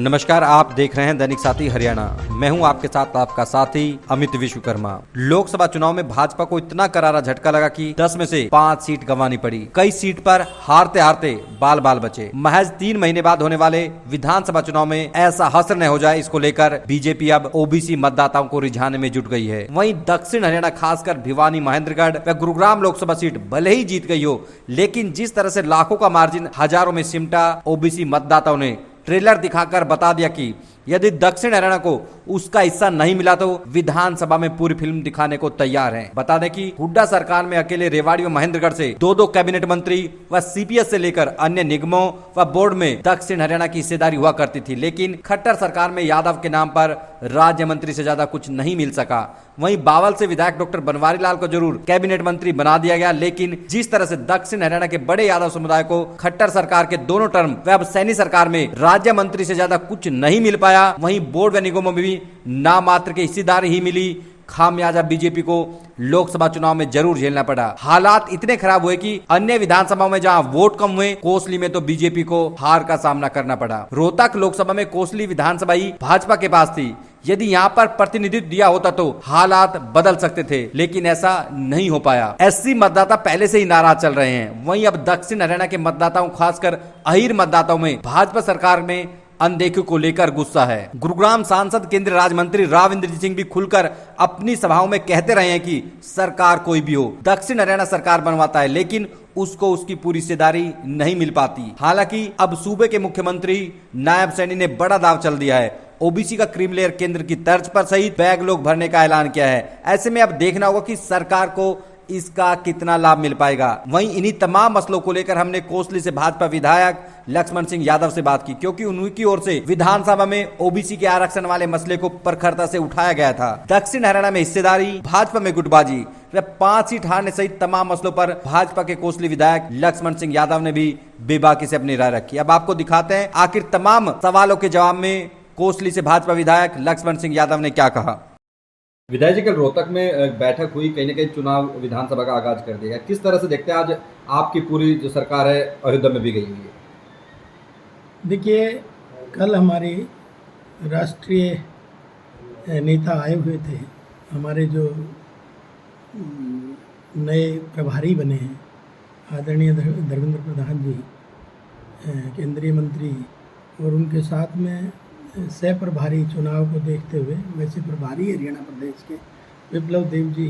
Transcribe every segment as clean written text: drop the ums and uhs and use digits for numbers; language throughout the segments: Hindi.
नमस्कार, आप देख रहे हैं दैनिक साथी हरियाणा। मैं हूं आपके साथ आपका साथी अमित विश्वकर्मा। लोकसभा चुनाव में भाजपा को इतना करारा झटका लगा कि 10 में से 5 सीट गंवानी पड़ी। कई सीट पर हारते हारते बाल बाल बचे। महज 3 महीने बाद होने वाले विधानसभा चुनाव में ऐसा हश्र न हो जाए, इसको लेकर बीजेपी अब ओबीसी मतदाताओं को रिझाने में जुट गई है। वहीं दक्षिण हरियाणा, खासकर भिवानी, महेंद्रगढ़ व गुरुग्राम लोकसभा सीट भले ही जीत गई हो, लेकिन जिस तरह से लाखों का मार्जिन हजारों में सिमटा, ओबीसी मतदाताओं ने ट्रेलर दिखाकर बता दिया कि यदि दक्षिण हरियाणा को उसका हिस्सा नहीं मिला तो विधानसभा में पूरी फिल्म दिखाने को तैयार हैं। बता दें कि हुड्डा सरकार में अकेले रेवाड़ी व महेंद्रगढ़ से 2-2 कैबिनेट मंत्री व सीपीएस से लेकर अन्य निगमों व बोर्ड में दक्षिण हरियाणा की हिस्सेदारी हुआ करती थी, लेकिन खट्टर सरकार में यादव के नाम पर राज्य मंत्री से ज्यादा कुछ नहीं मिल सका। वहीं बावल से विधायक डॉक्टर बनवारी लाल को जरूर कैबिनेट मंत्री बना दिया गया, लेकिन जिस तरह से दक्षिण हरियाणा के बड़े यादव समुदाय को खट्टर सरकार के दोनों टर्म व अब सैनी सरकार में राज्य मंत्री से ज्यादा कुछ नहीं मिल पाया, वहीं बोर्ड व निगमों में भी नाम मात्र की हिस्सेदारी ही मिली। खामियाजा बीजेपी को लोकसभा चुनाव में जरूर झेलना पड़ा। हालात इतने खराब हुए कि अन्य विधानसभाओं में जहां वोट कम हुए, कोसली में तो बीजेपी को हार का सामना करना पड़ा। रोहतक लोकसभा में कोसली विधानसभा ही भाजपा के पास थी। यदि यहाँ पर प्रतिनिधित्व दिया होता तो हालात बदल सकते थे, लेकिन ऐसा नहीं हो पाया। एससी मतदाता पहले से ही नाराज चल रहे हैं। वहीं अब दक्षिण हरियाणा के मतदाताओं, खासकर अहीर मतदाताओं में भाजपा सरकार में अनदेखी को लेकर गुस्सा है। गुरुग्राम सांसद केंद्रीय राज्य मंत्री राव इंद्रजीत सिंह भी खुलकर अपनी सभाओं में कहते रहे हैं कि सरकार कोई भी हो, दक्षिण हरियाणा सरकार बनवाता है, लेकिन उसको उसकी पूरी हिस्सेदारी नहीं मिल पाती। हालांकि अब सूबे के मुख्यमंत्री नायब सैनी ने बड़ा दाव चल दिया है। ओबीसी का क्रीम लेयर केंद्र की तर्ज पर सहित बैग लोग भरने का ऐलान किया है। ऐसे में अब देखना होगा कि सरकार को इसका कितना लाभ मिल पाएगा। वहीं इन्हीं तमाम मसलों को लेकर हमने कोसली से भाजपा विधायक लक्ष्मण सिंह यादव से बात की, क्योंकि उनकी ओर से विधानसभा में ओबीसी के आरक्षण वाले मसले को प्रखरता से उठाया गया था। दक्षिण हरियाणा में हिस्सेदारी, भाजपा में गुटबाजी व 5 सीट हारने सहित तमाम मसलों पर भाजपा के कोसली विधायक लक्ष्मण सिंह यादव ने भी बेबाकी से अपनी राय रखी। अब आपको दिखाते हैं आखिर तमाम सवालों के जवाब में कोसली से भाजपा विधायक लक्ष्मण सिंह यादव ने क्या कहा। विधायक जी, कल रोहतक में बैठक हुई, कहीं न कहीं चुनाव विधानसभा का आगाज कर दिया। किस तरह से देखते हैं आज आपकी पूरी जो सरकार है अयोध्या में भी गई हुई है? देखिए, कल हमारे राष्ट्रीय नेता आए हुए थे। हमारे जो नए प्रभारी बने हैं, आदरणीय धर्मेंद्र प्रधान जी, केंद्रीय मंत्री, और उनके साथ में सह प्रभारी चुनाव को देखते हुए, वैसे प्रभारी हरियाणा प्रदेश के विप्लव देव जी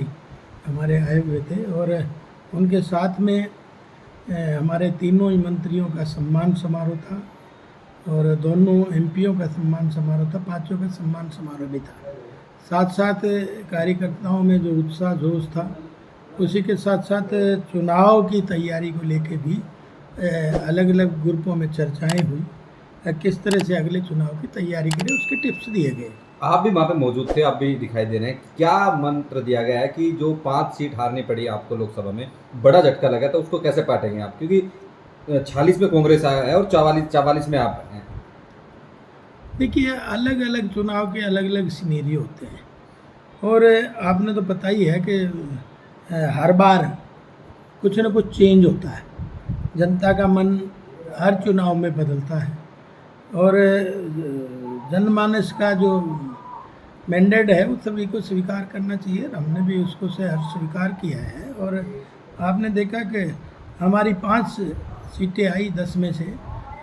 हमारे आए हुए थे, और उनके साथ में हमारे तीनों ही मंत्रियों का सम्मान समारोह था और दोनों एमपीओं का सम्मान समारोह था, 5 का सम्मान समारोह भी था। साथ साथ कार्यकर्ताओं में जो उत्साह जोश था, उसी के साथ साथ चुनाव की तैयारी को लेके भी अलग अलग ग्रुपों में चर्चाएं हुई, किस तरह से अगले चुनाव की तैयारी करें, उसके टिप्स दिए गए। आप भी वहाँ पे मौजूद थे, आप भी दिखाई दे रहे हैं। क्या मंत्र दिया गया है कि जो 5 सीट हारनी पड़ी आपको लोकसभा में, बड़ा झटका लगा, तो उसको कैसे पाटेंगे आप? क्योंकि 46 में कांग्रेस आया है और 44 में आप हैं। देखिए, अलग अलग चुनाव के अलग अलग सिनेरियो होते हैं, और आपने तो पता ही है कि हर बार कुछ न कुछ चेंज होता है। जनता का मन हर चुनाव में बदलता है, और जनमानस का जो मैंडेट है वो सभी को स्वीकार करना चाहिए। हमने भी उसको से स्वीकार किया है, और आपने देखा कि हमारी 5 सीटें आई 10 में से,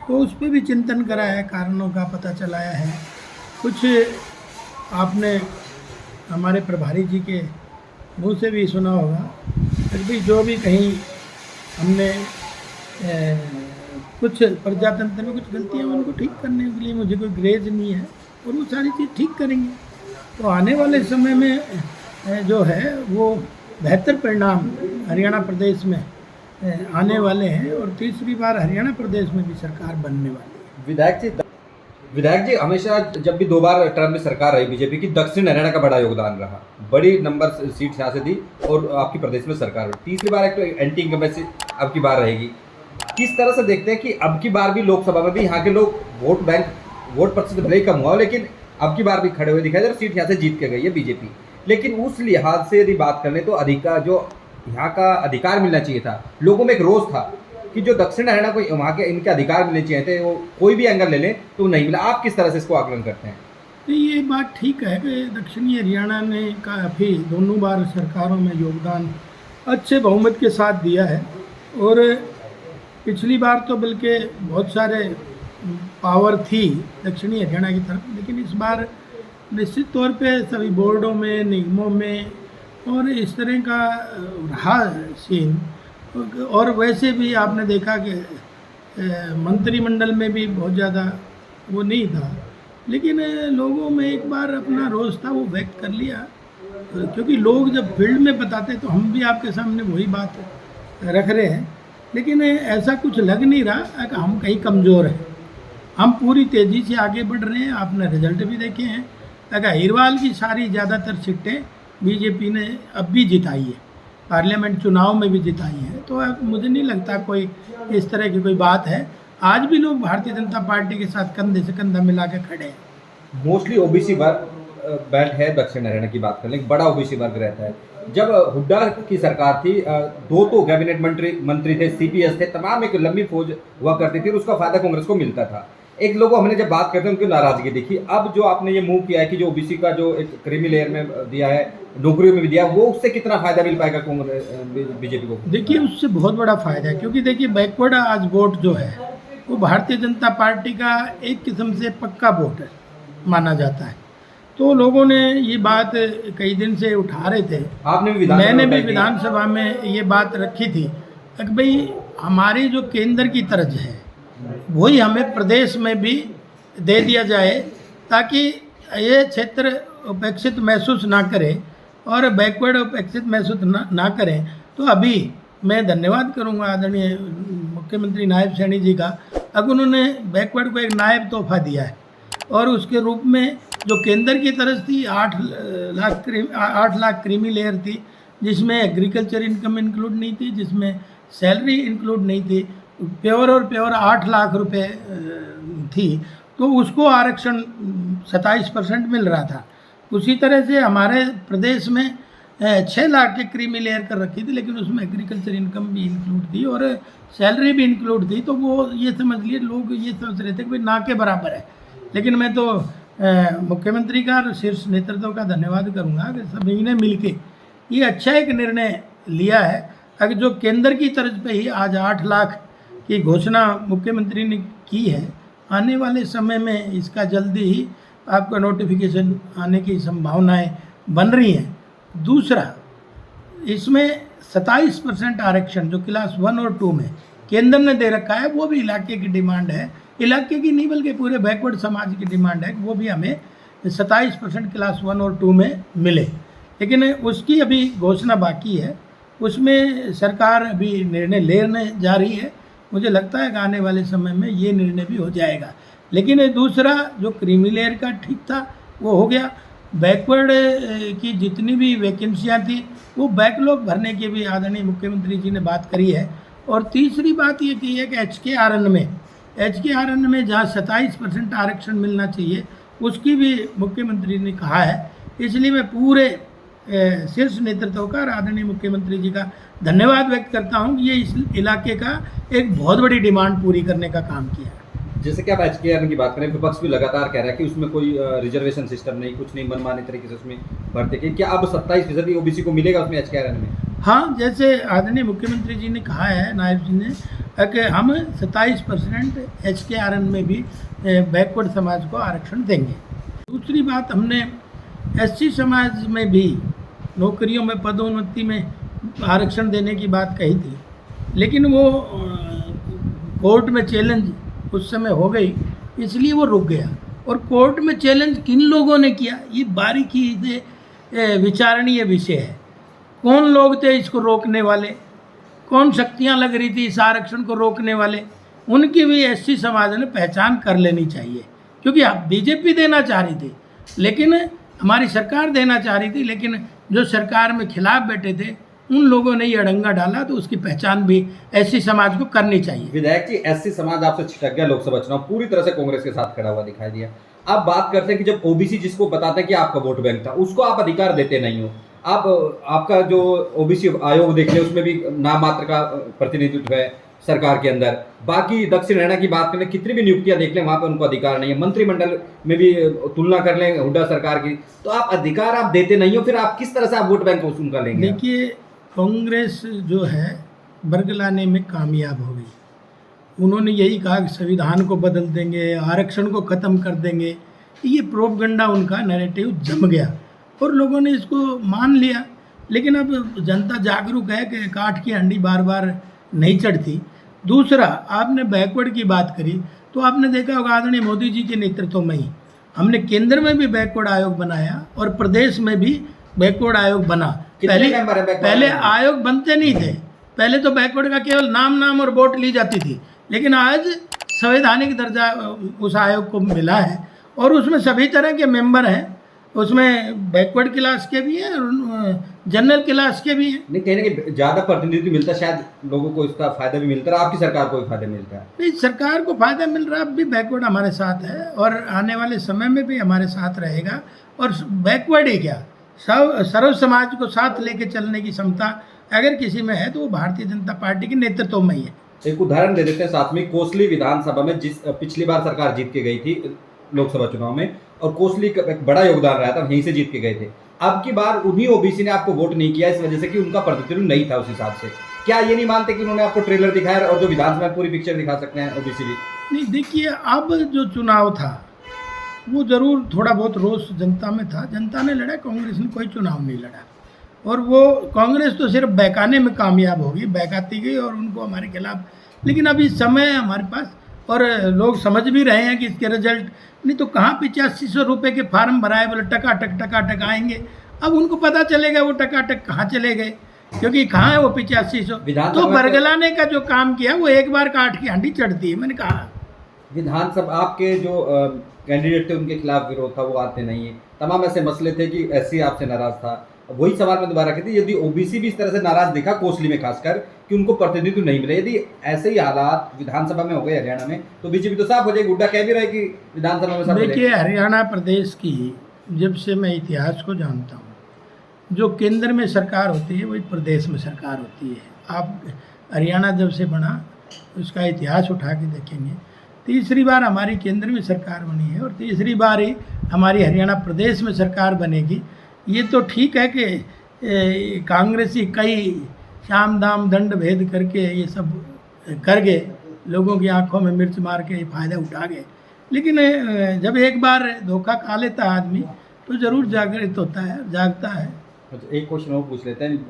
तो उस पर भी चिंतन करा है, कारणों का पता चलाया है। कुछ आपने हमारे प्रभारी जी के मुंह से भी सुना होगा, फिर भी जो भी कहीं हमने कुछ प्रजातंत्र में कुछ गलतियाँ, उनको ठीक करने के लिए मुझे कोई ग्रेज नहीं है, और वो सारी चीज़ ठीक करेंगे। तो आने वाले समय में जो है वो बेहतर परिणाम हरियाणा प्रदेश में आने वाले हैं, और तीसरी बार हरियाणा प्रदेश में भी सरकार बनने वाली है। विधायक जी, हमेशा जब भी 2 बार टर्म में सरकार रही बीजेपी की, दक्षिण हरियाणा का बड़ा योगदान रहा। बड़ी नंबर सीट यहाँ से दी और आपकी प्रदेश में सरकार हुई। तीसरी बार एक तो एंटी इनकम्बेंसी अब की बार रहेगी। किस तरह से देखते हैं कि अब की बार भी लोकसभा में भी यहाँ के लोग वोट प्रतिशत भले ही कम हुआ, लेकिन अब की बार भी खड़े हुए दिखाई दे, सीट यहाँ से जीत के गई है बीजेपी। लेकिन उस लिहाज से यदि बात करें तो जो यहाँ का अधिकार मिलना चाहिए था, लोगों में एक रोष था कि जो दक्षिण हरियाणा को वहाँ के इनके अधिकार मिलने चाहिए थे, वो कोई भी एंगल ले लें तो वो नहीं मिला। आप किस तरह से इसको आकलन करते हैं? नहीं, ये बात ठीक है कि दक्षिणी हरियाणा ने काफ़ी दोनों बार सरकारों में योगदान अच्छे बहुमत के साथ दिया है, और पिछली बार तो बल्कि बहुत सारे पावर थी दक्षिणी हरियाणा की तरफ, लेकिन इस बार निश्चित तौर पे सभी बोर्डों में, निगमों में और इस तरह का रहा सीन। और वैसे भी आपने देखा कि मंत्रिमंडल में भी बहुत ज़्यादा वो नहीं था, लेकिन लोगों में एक बार अपना रोष था वो व्यक्त कर लिया, क्योंकि लोग जब फील्ड में बताते तो हम भी आपके सामने वही बात रख रहे हैं। लेकिन ऐसा कुछ लग नहीं रहा कि हम कहीं कमज़ोर हैं, हम पूरी तेज़ी से आगे बढ़ रहे हैं। आपने रिजल्ट भी देखे हैं, अगर हिरवाल की सारी ज़्यादातर सीटें बीजेपी ने अब भी जिताई है, पार्लियामेंट चुनाव में भी जिताई है, तो अब मुझे नहीं लगता कोई इस तरह की कोई बात है। आज भी लोग भारतीय जनता पार्टी के साथ कंधे से कंधा मिला के खड़े हैं। मोस्टली ओबीसी बेल्ट है दक्षिण हरियाणा की बात कर लें, बड़ा ओबीसी वर्ग रहता है। जब हुड्डा की सरकार थी, दो तो कैबिनेट मंत्री थे, सीपीएस थे, तमाम एक लंबी फौज हुआ करती थी और उसका फायदा कांग्रेस को मिलता था। एक लोगों हमने जब बात करते हैं उनकी नाराजगी देखी। अब जो आपने ये मूव किया है कि जो ओबीसी का जो एक क्रीमी लेयर में दिया है, नौकरियों में भी दिया, वो उससे कितना फायदा मिल पाएगा कांग्रेस बीजेपी को? देखिए, उससे बहुत बड़ा फायदा है, क्योंकि देखिए बैकवर्ड आज वोट जो है वो भारतीय जनता पार्टी का एक किस्म से पक्का वोट है माना जाता है। तो लोगों ने ये बात कई दिन से उठा रहे थे, आपने भी मैंने भी विधानसभा में ये बात रखी थी कि भाई हमारी जो केंद्र की तरज है वही हमें प्रदेश में भी दे दिया जाए, ताकि ये क्षेत्र उपेक्षित महसूस ना करे और बैकवर्ड उपेक्षित महसूस ना करें। तो अभी मैं धन्यवाद करूंगा आदरणीय मुख्यमंत्री नायब सैनी जी का, अब उन्होंने बैकवर्ड को एक नायब तोहफा दिया है, और उसके रूप में जो केंद्र की तरफ थी 8 लाख क्रीमी लेयर थी, जिसमें एग्रीकल्चर इनकम इंक्लूड नहीं थी, जिसमें सैलरी इंक्लूड नहीं थी, प्योर और प्योर 8 लाख रुपए थी, तो उसको आरक्षण 27% मिल रहा था। उसी तरह से हमारे प्रदेश में 6 लाख के क्रीमी लेयर कर रखी थी, लेकिन उसमें एग्रीकल्चर इनकम भी इंक्लूड थी और सैलरी भी इंक्लूड थी। तो वो ये समझ लिए, लोग ये समझ रहे थे कि भाई ना के बराबर है। लेकिन मैं तो मुख्यमंत्री का और शीर्ष नेतृत्व का धन्यवाद करूंगा कि सभी ने मिलके ये अच्छा एक निर्णय लिया है। अगर जो केंद्र की तर्ज पे ही आज 8 लाख की घोषणा मुख्यमंत्री ने की है, आने वाले समय में इसका जल्दी ही आपका नोटिफिकेशन आने की संभावनाएं बन रही हैं। दूसरा, इसमें 27% आरक्षण जो क्लास 1 और 2 में केंद्र ने दे रखा है, वो भी इलाके की डिमांड है, इलाके की नहीं बल्कि पूरे बैकवर्ड समाज की डिमांड है कि वो भी हमें 27% क्लास 1 और 2 में मिले। लेकिन उसकी अभी घोषणा बाकी है, उसमें सरकार अभी निर्णय लेने जा रही है। मुझे लगता है कि आने वाले समय में ये निर्णय भी हो जाएगा। लेकिन दूसरा जो क्रीमी लेयर का ठीक था वो हो गया। बैकवर्ड की जितनी भी वैकेंसियाँ थी वो बैकलॉग भरने की भी आदरणीय मुख्यमंत्री जी ने बात करी है। और तीसरी बात ये की है कि HKRN में जहाँ 27% आरक्षण मिलना चाहिए उसकी भी मुख्यमंत्री ने कहा है। इसलिए मैं पूरे शीर्ष नेतृत्व का और आदरणीय मुख्यमंत्री जी का धन्यवाद व्यक्त करता हूँ कि ये इस इलाके का एक बहुत बड़ी डिमांड पूरी करने का काम किया है। जैसे कि आप HKRN की बात करें, विपक्ष भी लगातार कह रहा है कि उसमें कोई रिजर्वेशन सिस्टम नहीं, कुछ नहीं, मनमाने तरीके से उसमें भर्ती की। क्या अब 27% ओबीसी को मिलेगा उसमें HKRN में? हाँ, जैसे आदरणीय मुख्यमंत्री जी ने कहा है, नायब जी ने, कि हम 27% HKRN में भी बैकवर्ड समाज को आरक्षण देंगे। दूसरी बात, हमने SC समाज में भी नौकरियों में पदोन्नति में आरक्षण देने की बात कही थी, लेकिन वो कोर्ट में चैलेंज उस समय हो गई, इसलिए वो रुक गया। और कोर्ट में चैलेंज किन लोगों ने किया, ये बारीकी से विचारणीय विषय है। कौन लोग थे इसको रोकने वाले, कौन शक्तियां लग रही थी इस आरक्षण को रोकने वाले, उनकी भी SC समाज ने पहचान कर लेनी चाहिए। क्योंकि बीजेपी देना चाह रही थी, लेकिन हमारी सरकार देना चाह रही थी, लेकिन जो सरकार में खिलाफ बैठे थे उन लोगों ने ये अड़ंगा डाला, तो उसकी पहचान भी SC समाज को करनी चाहिए। विधायक जी, SC समाज आपसे छिटक गया लोकसभा चुनाव, पूरी तरह से कांग्रेस के साथ खड़ा हुआ दिखाई दिया। आप बात करते हैं कि जब ओबीसी जिसको बताते हैं कि आपका वोट बैंक था, उसको आप अधिकार देते नहीं हो। आपका जो ओबीसी आयोग देख ले, उसमें भी नाम मात्र का प्रतिनिधित्व है, सरकार के अंदर। बाकी दक्षिण हरियाणा की बात करें, कितनी भी नियुक्तियां देख लें वहां पर उनको अधिकार नहीं है। मंत्रिमंडल में भी तुलना कर लें हुड्डा सरकार की, तो आप अधिकार आप देते नहीं हो, फिर आप किस तरह से आप वोट बैंक उनका लेंगे? देखिए, कांग्रेस जो है बरगलाने में कामयाब हो गई। उन्होंने यही कहा कि संविधान को बदल देंगे, आरक्षण को ख़त्म कर देंगे। ये प्रोपगंडा उनका नैरेटिव जम गया और लोगों ने इसको मान लिया। लेकिन अब जनता जागरूक है कि काठ की हंडी बार बार नहीं चढ़ती। दूसरा, आपने बैकवर्ड की बात करी तो आपने देखा होगा आदरणीय मोदी जी के नेतृत्व में ही हमने केंद्र में भी बैकवर्ड आयोग बनाया और प्रदेश में भी बैकवर्ड आयोग बना। कितने मेंबर हैं बैकवर्ड पहले आयोग? आयोग बनते नहीं थे। पहले तो बैकवर्ड का केवल नाम और वोट ली जाती थी, लेकिन आज संवैधानिक दर्जा उस आयोग को मिला है और उसमें सभी तरह के मेंबर हैं। उसमें बैकवर्ड क्लास के भी हैं और जनरल क्लास के भी हैं। नहीं, कहने कि ज्यादा प्रतिनिधित्व मिलता है, शायद लोगों को इसका फायदा भी मिलता है, आपकी सरकार को भी फायदा मिलता है। नहीं, सरकार को फायदा मिल रहा है। अब भी बैकवर्ड हमारे साथ है और आने वाले समय में भी हमारे साथ रहेगा। और बैकवर्ड ही क्या, सर्व समाज को साथ लेके चलने की क्षमता अगर किसी में है तो वो भारतीय जनता पार्टी के नेतृत्व में ही है। एक उदाहरण दे देते हैं साथ में, कोसली विधानसभा में जिस पिछली बार सरकार जीत के गई थी लोकसभा चुनाव में, और कोसली का एक बड़ा योगदान रहा था, यहीं से जीत के गए थे। अब की बार उन्हीं ओबीसी ने आपको वोट नहीं किया इस वजह से कि उनका प्रतिनिधित्व नहीं था उस हिसाब से। क्या ये नहीं मानते कि उन्होंने आपको ट्रेलर दिखाया और जो विधानसभा पूरी पिक्चर दिखा सकते हैं ओबीसी भी? नहीं, देखिए, अब जो चुनाव था वो ज़रूर थोड़ा बहुत रोष जनता में था। जनता ने लड़ा, कांग्रेस ने कोई चुनाव नहीं लड़ा। और वो कांग्रेस तो सिर्फ बहकाने में कामयाब होगी, बहकाती गई और उनको हमारे खिलाफ। लेकिन अभी समय है हमारे पास और लोग समझ भी रहे हैं कि इसके रिजल्ट, नहीं तो कहाँ 8500 रुपये के फार्म भराए बोले टका आएंगे। अब उनको पता चलेगा वो टका कहाँ चले गए, क्योंकि कहाँ है वो 8500। तो बरगलाने का जो काम किया वो एक बार काठ की हांडी चढ़ती है। मैंने कहा विधानसभा आपके जो कैंडिडेट थे उनके खिलाफ विरोध था, वो आते नहीं है। तमाम ऐसे मसले थे कि एससी आपसे नाराज था। वही सवाल मैं दोबारा कहती, यदि ओबीसी भी इस तरह से नाराज दिखा कोसली में खासकर कि उनको प्रतिनिधित्व नहीं मिले, यदि ऐसे ही हालात विधानसभा में हो गए हरियाणा में, तो बीजेपी तो साफ हो जाएगी। हुड्डा कह भी रहे कि विधानसभा में सब। देखिए, हरियाणा प्रदेश की जब से मैं इतिहास को जानता हूँ, जो केंद्र में सरकार होती है वही प्रदेश में सरकार होती है। आप हरियाणा जब से बना उसका इतिहास उठा के देखेंगे, तीसरी बार हमारी केंद्र में सरकार बनी है और तीसरी बार ही हमारी हरियाणा प्रदेश में सरकार बनेगी। ये तो ठीक है कि कांग्रेसी कई शाम दाम दंड भेद करके ये सब कर गए, लोगों की आंखों में मिर्च मार के फ़ायदा उठा गए। लेकिन जब एक बार धोखा खा लेता है आदमी तो ज़रूर जागृत होता है, जागता है। एक क्वेश्चन और पूछ लेते हैं।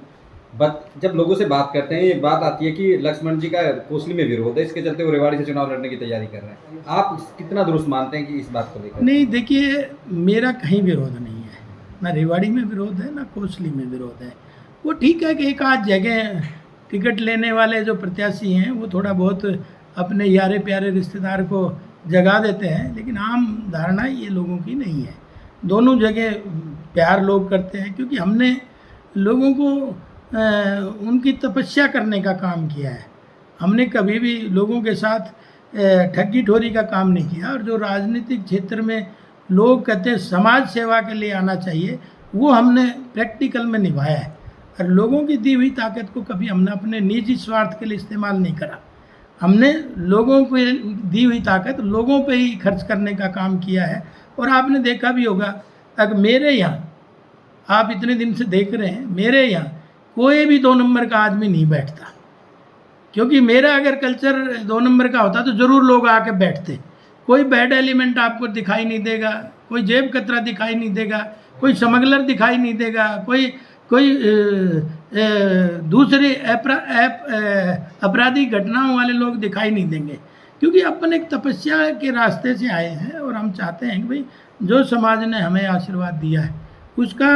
जब लोगों से बात करते हैं, ये बात आती है कि लक्ष्मण जी का कोसली में विरोध है, इसके चलते वो रेवाड़ी से चुनाव लड़ने की तैयारी कर रहे हैं। आप कितना दुरुस्त मानते हैं कि इस बात को लेकर? नहीं, देखिए, मेरा कहीं विरोध नहीं है, ना रेवाड़ी में विरोध है ना कोसली में विरोध है। वो ठीक है कि एक आध जगह टिकट लेने वाले जो प्रत्याशी हैं वो थोड़ा बहुत अपने यारे प्यारे रिश्तेदार को जगा देते हैं, लेकिन आम धारणा ये लोगों की नहीं है। दोनों जगह प्यार लोग करते हैं, क्योंकि हमने लोगों को उनकी तपस्या करने का काम किया है। हमने कभी भी लोगों के साथ ठगी ठोरी का काम नहीं किया। और जो राजनीतिक क्षेत्र में लोग कहते हैं समाज सेवा के लिए आना चाहिए, वो हमने प्रैक्टिकल में निभाया है। और लोगों की दी हुई ताकत को कभी हमने अपने निजी स्वार्थ के लिए इस्तेमाल नहीं करा। हमने लोगों को दी हुई ताकत लोगों पे ही खर्च करने का काम किया है। और आपने देखा भी होगा, अगर मेरे यहाँ आप इतने दिन से देख रहे हैं, मेरे यहाँ कोई भी 2 नंबर का आदमी नहीं बैठता, क्योंकि मेरा अगर कल्चर 2 नंबर का होता तो ज़रूर लोग आके बैठते। कोई बैड एलिमेंट आपको दिखाई नहीं देगा, कोई जेब कतरा दिखाई नहीं देगा, कोई स्मगलर दिखाई नहीं देगा, कोई दूसरी अपराधी घटनाओं वाले लोग दिखाई नहीं देंगे, क्योंकि अपन एक तपस्या के रास्ते से आए हैं। और हम चाहते हैं कि भाई जो समाज ने हमें आशीर्वाद दिया है उसका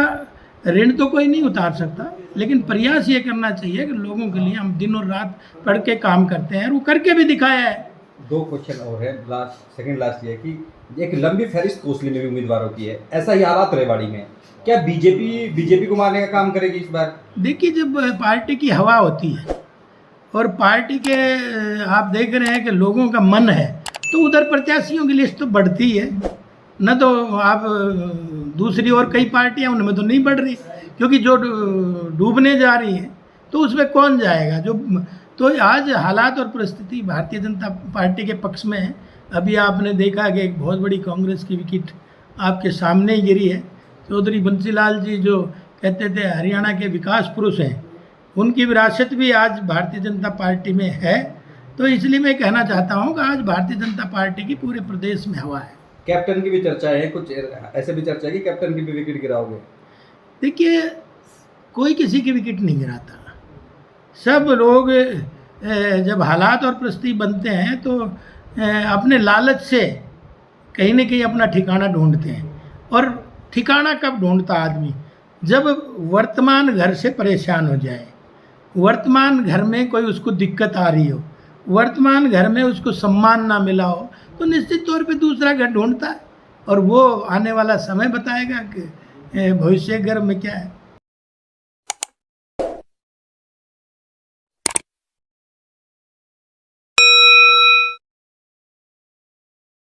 ऋण तो कोई नहीं उतार सकता, लेकिन प्रयास ये करना चाहिए कि लोगों के लिए हम दिन और रात पढ़ के काम करते हैं, और वो करके भी दिखाया है। 2 क्वेश्चन और है, सेकंड लास्ट ये कि एक लंबी फहरिस्त कोसली में भी उम्मीदवारों की है, ऐसा ही हालात रेवाड़ी में, क्या बीजेपी को मारने का काम करेगी इस बार? देखिए, जब पार्टी की हवा होती है और पार्टी के आप देख रहे हैं कि लोगों का मन है, तो उधर प्रत्याशियों की लिस्ट तो बढ़ती है न। तो आप दूसरी और कई पार्टियां उनमें तो नहीं बढ़ रही, क्योंकि जो डूबने जा रही हैं तो उसमें कौन जाएगा? तो आज हालात और परिस्थिति भारतीय जनता पार्टी के पक्ष में है। अभी आपने देखा कि एक बहुत बड़ी कांग्रेस की विकेट आपके सामने ही गिरी है। चौधरी बंसीलाल जी जो कहते थे हरियाणा के विकास पुरुष हैं, उनकी विरासत भी आज भारतीय जनता पार्टी में है। तो इसलिए मैं कहना चाहता हूं कि आज भारतीय जनता पार्टी की पूरे प्रदेश में हवा है। कैप्टन की भी चर्चा है, कुछ ऐसे भी चर्चा है कि कैप्टन की भी विकेट गिराओगे। देखिए, कोई किसी की विकेट नहीं गिराता। सब लोग जब हालात और परिस्थिति बनते हैं तो अपने लालच से कहीं न कहीं अपना ठिकाना ढूंढते हैं। और ठिकाना कब ढूंढता आदमी? जब वर्तमान घर से परेशान हो जाए, वर्तमान घर में कोई उसको दिक्कत आ रही हो, वर्तमान घर में उसको सम्मान ना मिला हो, तो निश्चित तौर पे दूसरा घर ढूंढता है। और वो आने वाला समय बताएगा कि भविष्य घर में क्या है।